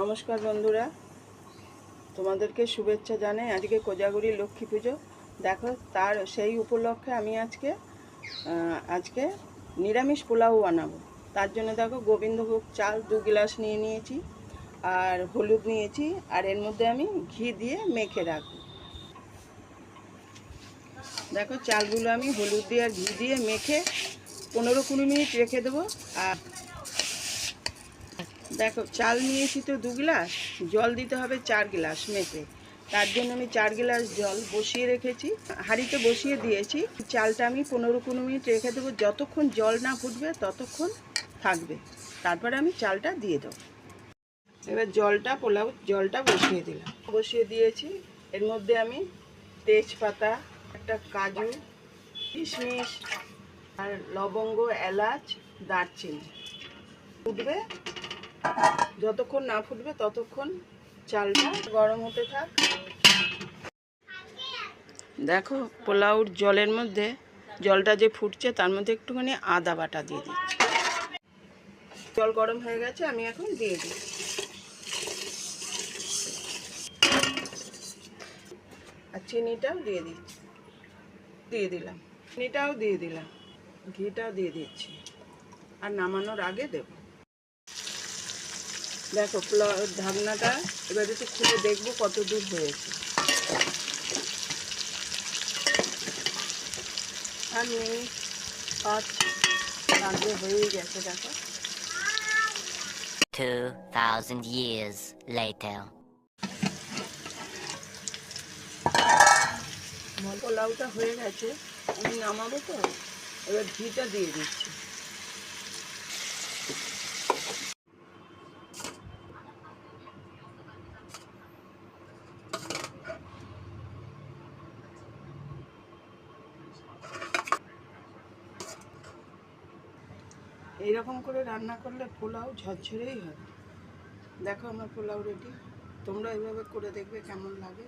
নমস্কার বন্ধুরা, তোমাদেরকে শুভেচ্ছা জানাই। আজকে কোজাগরি লক্ষ্মী পুজো। দেখো, তার সেই উপলক্ষে আমি আজকে নিরামিষ পোলাও বানাবো। তার জন্য দেখো, গোবিন্দভোগ চাল 2 গ্লাস নিয়ে নিয়েছি, আর হলুদ নিয়েছি, আর এর মধ্যে আমি ঘি দিয়ে মেখে রাখবো। দেখো, চালগুলো আমি হলুদ দিয়ে আর ঘি দিয়ে মেখে 15-20 মিনিট রেখে দেবো। আর দেখো, চাল নিয়েছি তো 2 গ্লাস, জল দিতে হবে 4 গ্লাস মেপে। তার জন্য আমি 4 গ্লাস জল বসিয়ে রেখেছি, হাঁড়িতে বসিয়ে দিয়েছি। চালটা আমি 15-20 মিনিট রেখে দেবো। যতক্ষণ জল না ফুটবে ততক্ষণ থাকবে, তারপরে আমি চালটা দিয়ে দেবো। এবার পোলাও জলটা বসিয়ে দিয়েছি। এর মধ্যে আমি তেজপাতা, একটা কাজু, কিশমিশ আর লবঙ্গ, এলাচ, দারচিনি ফুটবে। যতক্ষণ না ফুটবে ততক্ষণ চালটা গরম হতে থাক। দেখো, পোলাওর জলের মধ্যে, জলটা যে ফুটছে তার মধ্যে একটুখানি আদা বাটা দিয়ে দিচ্ছি। জল গরম হয়ে গেছে, আমি এখন দিয়ে দিই। আর চিনিটাও দিয়ে দিচ্ছি, দিলাম চিনিটাও দিয়ে দিলাম, ঘিটাও দিয়ে দিচ্ছি, আর নামানোর আগে দেব। দেখো, পোলাওর ঢাকনাটা এবার একটু খুলে দেখবো কত দূর হয়েছে। আর মিনিট 5 লাগবে, হয়েই গেছে। দেখো, 2000 years later. পোলাওটা হয়ে গেছে, আমি নামাবো তো। এবার ঘিটা দিয়ে দিচ্ছি। এইরকম করে রান্না করলে পোলাও ঝরঝরেই হবে। দেখো, আমার পোলাও রেডি। তোমরা এইভাবে করে দেখবে কেমন লাগে।